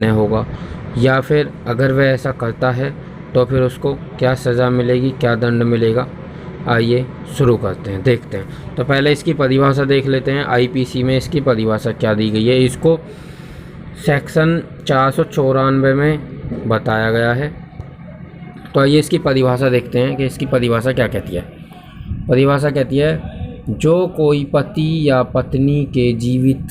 नहीं होगा, या फिर अगर वह ऐसा करता है तो फिर उसको क्या सज़ा मिलेगी, क्या दंड मिलेगा। आइए शुरू करते हैं, देखते हैं। तो पहले इसकी परिभाषा देख लेते हैं। आईपीसी में इसकी परिभाषा क्या दी गई है, इसको सेक्शन 494 में बताया गया है। तो आइए इसकी परिभाषा देखते हैं कि इसकी परिभाषा क्या कहती है। परिभाषा कहती है, जो कोई पति या पत्नी के जीवित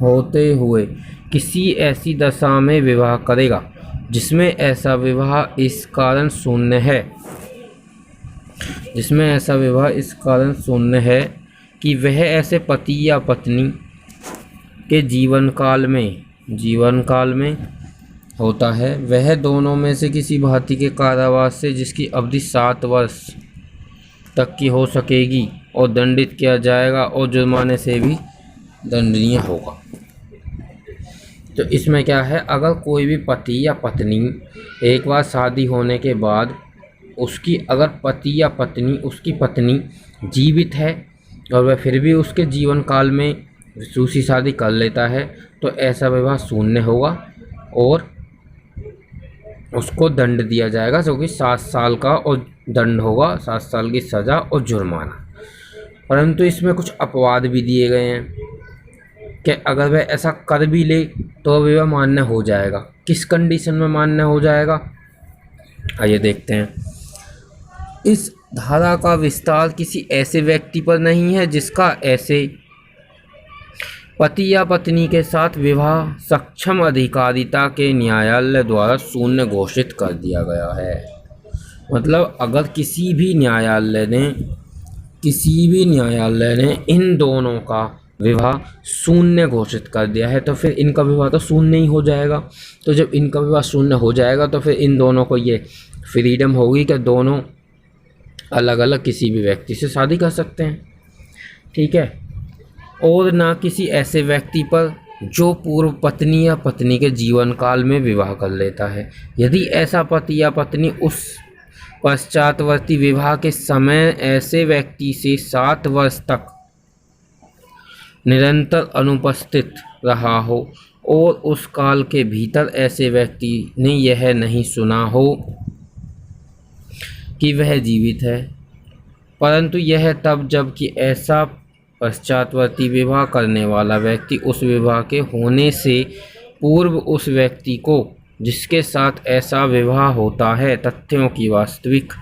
होते हुए किसी ऐसी दशा में विवाह करेगा जिसमें ऐसा विवाह इस कारण शून्य है, जिसमें ऐसा विवाह इस कारण शून्य है कि वह ऐसे पति या पत्नी के जीवन काल में होता है, वह दोनों में से किसी भारतीय के कारावास से जिसकी अवधि 7 वर्ष तक की हो सकेगी और दंडित किया जाएगा और जुर्माने से भी दंडनीय होगा। तो इसमें क्या है, अगर कोई भी पति या पत्नी एक बार शादी होने के बाद उसकी अगर पति या पत्नी उसकी पत्नी जीवित है और वह फिर भी उसके जीवन काल में दूसरी शादी कर लेता है तो ऐसा विवाह शून्य होगा और उसको दंड दिया जाएगा, जो कि 7 साल का और दंड होगा, 7 साल की सज़ा और जुर्माना। परंतु इसमें कुछ अपवाद भी दिए गए हैं कि अगर वह ऐसा कर भी ले तो विवाह मान्य हो जाएगा। किस कंडीशन में मान्य हो जाएगा, आइए देखते हैं। इस धारा का विस्तार किसी ऐसे व्यक्ति पर नहीं है जिसका ऐसे पति या पत्नी के साथ विवाह सक्षम अधिकारिता के न्यायालय द्वारा शून्य घोषित कर दिया गया है। मतलब अगर किसी भी न्यायालय ने इन दोनों का विवाह शून्य घोषित कर दिया है तो फिर इनका विवाह तो शून्य ही हो जाएगा। तो जब इनका विवाह शून्य हो जाएगा तो फिर इन दोनों को ये फ्रीडम होगी कि दोनों अलग अलग किसी भी व्यक्ति से शादी कर सकते हैं, ठीक है। और ना किसी ऐसे व्यक्ति पर जो पूर्व पत्नी या पत्नी के जीवन काल में विवाह कर लेता है। यदि ऐसा पति या पत्नी उस पश्चातवर्ती विवाह के समय ऐसे व्यक्ति से 7 वर्ष तक निरंतर अनुपस्थित रहा हो और उस काल के भीतर ऐसे व्यक्ति ने यह नहीं सुना हो कि वह जीवित है, परंतु यह तब जबकि ऐसा पश्चातवर्ती विवाह करने वाला व्यक्ति उस विवाह के होने से पूर्व उस व्यक्ति को जिसके साथ ऐसा विवाह होता है तथ्यों की वास्तविक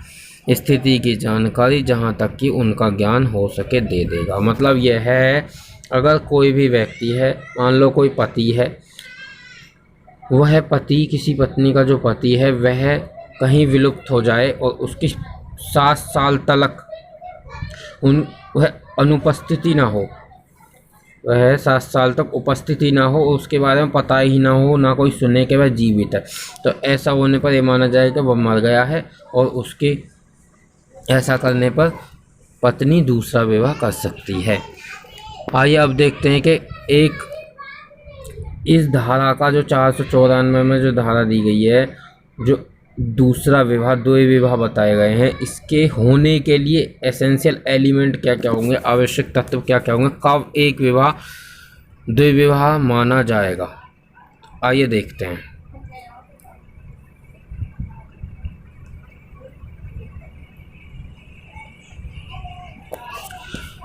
स्थिति की जानकारी जहां तक कि उनका ज्ञान हो सके दे देगा। मतलब यह है, अगर कोई भी व्यक्ति है, मान लो कोई पति है, वह पति किसी पत्नी का जो पति है वह कहीं विलुप्त हो जाए और उसकी 7 साल तक वह अनुपस्थिति ना हो, वह 7 साल तक उपस्थिति ना हो, उसके बारे में पता ही ना हो, ना कोई सुने कि वह जीवित है, तो ऐसा होने पर यह माना जाए कि वह मर गया है और उसके ऐसा करने पर पत्नी दूसरा विवाह कर सकती है। आइए अब देखते हैं कि एक इस धारा का जो 494 में जो धारा दी गई है, जो दूसरा विवाह, द्वैव विवाह बताए गए हैं, इसके होने के लिए एसेंशियल एलिमेंट क्या क्या होंगे, आवश्यक तत्व क्या क्या होंगे, कब एक विवाह द्वैव विवाह माना जाएगा। आइए देखते हैं।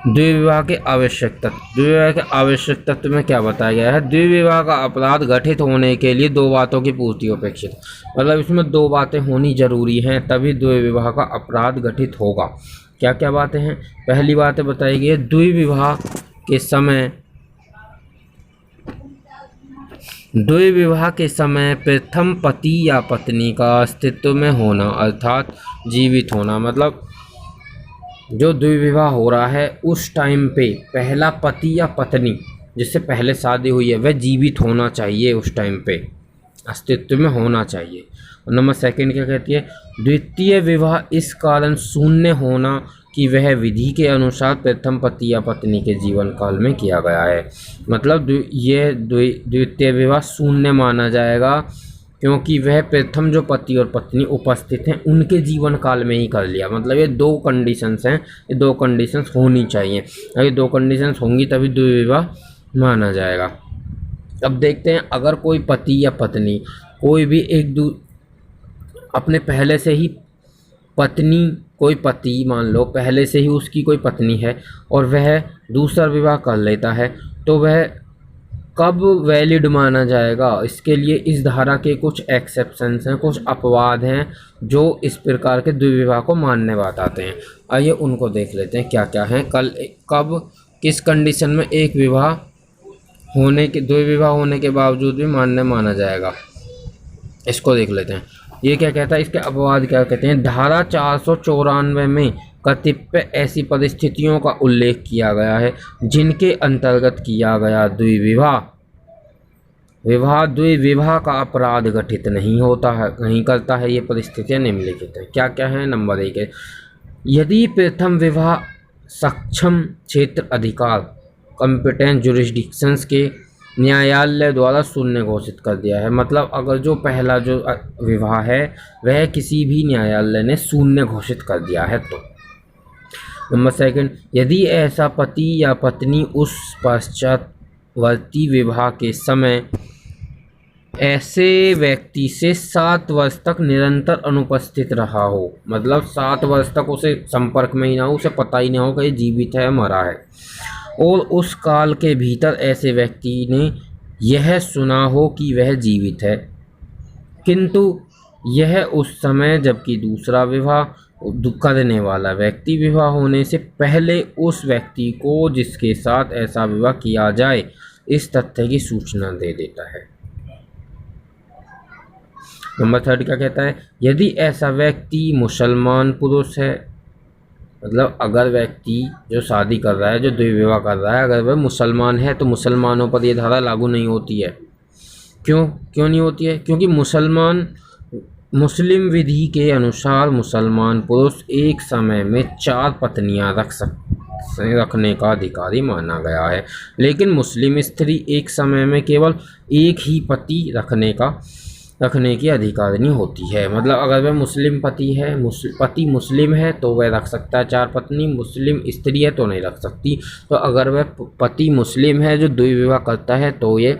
द्विविवाह के आवश्यक तत्व। द्विविवाह के आवश्यक तत्व में क्या बताया गया है, द्विविवाह का अपराध घटित होने के लिए 2 बातों की पूर्ति अपेक्षित। मतलब इसमें 2 बातें होनी जरूरी हैं तभी द्विविवाह का अपराध घटित होगा। क्या क्या बातें हैं, पहली बात बताई गई है, द्विविवाह के समय प्रथम पति या पत्नी का अस्तित्व में होना अर्थात जीवित होना। मतलब जो द्विविवाह हो रहा है उस टाइम पे पहला पति या पत्नी जिससे पहले शादी हुई है वह जीवित होना चाहिए, उस टाइम पे अस्तित्व में होना चाहिए। और नंबर 2 क्या कहती है, द्वितीय विवाह इस कारण शून्य होना कि वह विधि के अनुसार प्रथम पति या पत्नी के जीवन काल में किया गया है। मतलब ये द्वितीय विवाह शून्य माना जाएगा क्योंकि वह प्रथम जो पति और पत्नी उपस्थित हैं उनके जीवन काल में ही कर लिया। मतलब ये 2 कंडीशंस हैं, ये 2 कंडीशंस होनी चाहिए, अगर 2 कंडीशंस होंगी तभी द्विविवाह माना जाएगा। अब देखते हैं, अगर कोई पति या पत्नी कोई भी अपने पहले से ही पत्नी, कोई पति मान लो पहले से ही उसकी कोई पत्नी है और वह दूसरा विवाह कर लेता है, तो वह कब वैलिड माना जाएगा? इसके लिए इस धारा के कुछ एक्सेप्शंस हैं, कुछ अपवाद हैं जो इस प्रकार के द्विविवाह को मानने बताते हैं। आइए उनको देख लेते हैं क्या क्या हैं। कब किस कंडीशन में एक विवाह होने के, द्विविवाह होने के बावजूद भी माना जाएगा, इसको देख लेते हैं। ये क्या कहता है, इसके अपवाद क्या कहते हैं। धारा 494 में कतिपय ऐसी परिस्थितियों का उल्लेख किया गया है जिनके अंतर्गत किया गया द्विविवाह का अपराध घटित नहीं करता है। ये परिस्थितियां निम्नलिखित हैं। क्या क्या है? नंबर 1 है, यदि प्रथम विवाह सक्षम क्षेत्र अधिकार कॉम्पिटेंट जुरिस्डिक्शंस के न्यायालय द्वारा शून्य घोषित कर दिया है। मतलब अगर जो पहला जो विवाह है वह किसी भी न्यायालय ने शून्य घोषित कर दिया है तो। नंबर 2, यदि ऐसा पति या पत्नी उस पश्चातवर्ती विवाह के समय ऐसे व्यक्ति से 7 वर्ष तक निरंतर अनुपस्थित रहा हो, मतलब 7 वर्ष तक उसे संपर्क में ही ना हो, उसे पता ही ना हो कि ये जीवित है मरा है, और उस काल के भीतर ऐसे व्यक्ति ने यह सुना हो कि वह जीवित है, किंतु यह उस समय जबकि दूसरा विवाह करने वाला व्यक्ति विवाह होने से पहले उस व्यक्ति को जिसके साथ ऐसा विवाह किया जाए इस तथ्य की सूचना दे देता है। नंबर 3 क्या कहता है, यदि ऐसा व्यक्ति मुसलमान पुरुष है, मतलब अगर व्यक्ति जो शादी कर रहा है, जो द्विविवाह कर रहा है, अगर वह मुसलमान है तो मुसलमानों पर यह धारा लागू नहीं होती है। क्यों नहीं होती है? क्योंकि मुस्लिम विधि के अनुसार मुसलमान पुरुष एक समय में 4 पत्नियां रखने का अधिकारी माना गया है, लेकिन मुस्लिम स्त्री एक समय में केवल एक ही पति रखने की अधिकारिणी होती है। मतलब अगर वह मुस्लिम पति है, पति मुस्लिम है तो वह रख सकता है 4 पत्नी, मुस्लिम स्त्री है तो नहीं रख सकती। तो अगर वह पति मुस्लिम है जो द्विविवाह करता है तो ये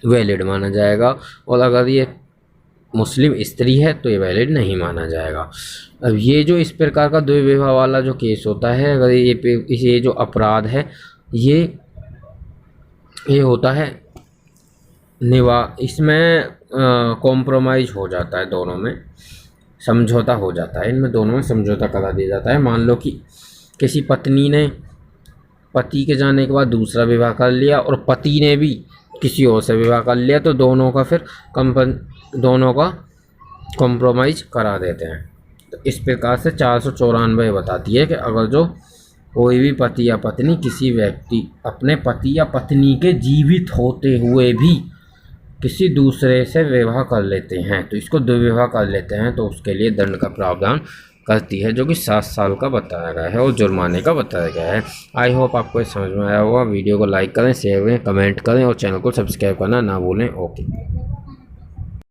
वैलिड माना जाएगा, और अगर ये मुस्लिम स्त्री है तो ये वैलिड नहीं माना जाएगा। अब ये जो इस प्रकार का द्विविवाह वाला जो केस होता है, अगर ये जो अपराध है ये होता है इसमें कॉम्प्रोमाइज़ हो जाता है, दोनों में समझौता हो जाता है, इनमें दोनों में समझौता करा दिया जाता है। मान लो कि किसी पत्नी ने पति के जाने के बाद दूसरा विवाह कर लिया और पति ने भी किसी और से विवाह कर लिया, तो दोनों का कॉम्प्रोमाइज़ करा देते हैं। तो इस प्रकार से 494 बताती है कि अगर जो कोई भी पति या पत्नी किसी व्यक्ति अपने पति या पत्नी के जीवित होते हुए भी किसी दूसरे से विवाह कर लेते हैं, तो इसको दुर्विवाह कर लेते हैं, तो उसके लिए दंड का प्रावधान करती है, जो कि 7 साल का बताया गया है और जुर्माने का बताया गया है। आई होप आपको समझ में आया होगा। वीडियो को लाइक करें, शेयर करें, कमेंट करें और चैनल को सब्सक्राइब करना ना भूलें। ओके।